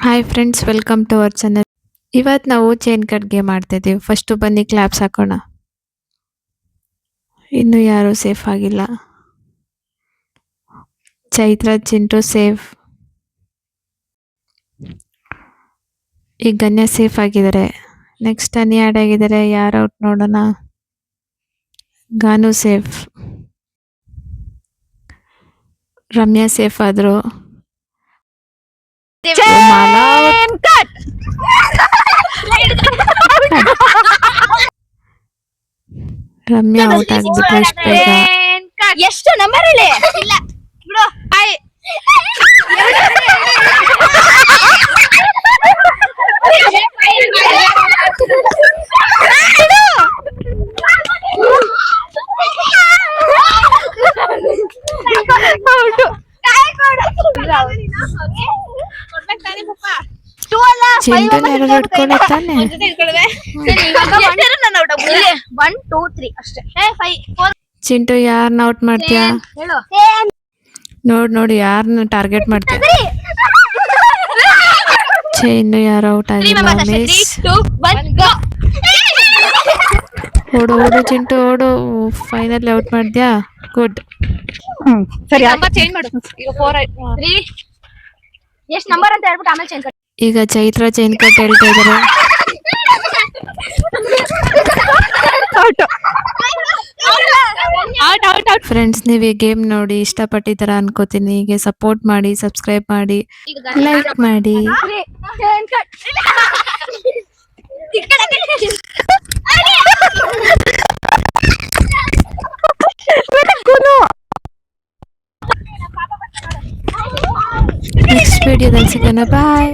Hi friends, welcome to our channel. ಇವತ್ತು ನಾವು chain cut game ಆಡ್ತಾ ಇದ್ದೀವಿ. ಫಸ್ಟು ಬನ್ನಿ ಕ್ಲಾಪ್ಸ್ ಹಾಕೋಣ. ಇನ್ನು ಯಾರೂ ಸೇಫ್ ಆಗಿಲ್ಲ. ಚೈತ್ರ, ಚಿಂಟು ಸೇಫ್. ಈಗ ಗಣ್ಯ ಸೇಫ್ ಆಗಿದ್ದಾರೆ. ನೆಕ್ಸ್ಟ್ ಅನಿ ಆಡ್ ಆಗಿದ್ದಾರೆ. ಯಾರು ಔಟ್ ನೋಡೋಣ. ಗಾನು ಸೇಫ್. ರಮ್ಯಾ ಸೇಫ್ ಆದ್ರು. ಮಾಲಾ ರಮ್ಯಾ ಔಟ್ ಆಗ್ಬಿಟ್ರೆ ಇಷ್ಟ ಬೇಗ. ಎಷ್ಟು ನಂಬರ್ ಹೇಳಿ ಇಲ್ಲ ಬಿಡು ಚಿಂಟು ಯಾರು ಹಿಡ್ಕೊಳತ್ತಾನೆ. 1 2 3 ಅಷ್ಟೇ. 5 4 ಚಿಂಟು ಯಾರನ್ನ ಔಟ್ ಮಾಡ್ತೀಯಾ? ಹೇಳು. ನೋಡಿ ಯಾರನ್ನ ಟಾರ್ಗೆಟ್ ಮಾಡ್ತೀಯ? ಇನ್ನು ಯಾರು ಔಟ್ ಆಗಿಲ್ಲ. ಮಿಸ್. 3 2 1 ಗೋ. ಓಡು ಚಿಂಟು ಓಡು. ಫೈನಲ್ ಔಟ್ ಮಾಡ್ದ್ಯಾ? ಗುಡ್. ಸರಿ ನಂಬರ್ ಚೇಂಜ್ ಮಾಡು. ಈಗ 4 3 ಎಷ್ಟು ನಂಬರ್ ಅಂತ ಹೇಳ್ಬಿಟ್ಟು ಆಮೇಲೆ ಚೇಂಜ್ ಮಾಡಿ. ಈಗ ಚೈತ್ರ ಚೈನ್ ಕಟ್ ಹೇಳ್ತಾ ಇದಾರೆ. ಫ್ರೆಂಡ್ಸ್, ನೀವು ಈ ಗೇಮ್ ನೋಡಿ ಇಷ್ಟಪಟ್ಟಿದ್ದೀರಾ ಅನ್ಕೋತೀನಿ. ಹೀಗೆ ಸಪೋರ್ಟ್ ಮಾಡಿ, ಸಬ್ಸ್ಕ್ರೈಬ್ ಮಾಡಿ, ಲೈಕ್ ಮಾಡಿ. ನೆಕ್ಸ್ಟ್ ವಿಡಿಯೋದಲ್ಲಿ ಸಿಗೋಣ. ಬಾಯ್.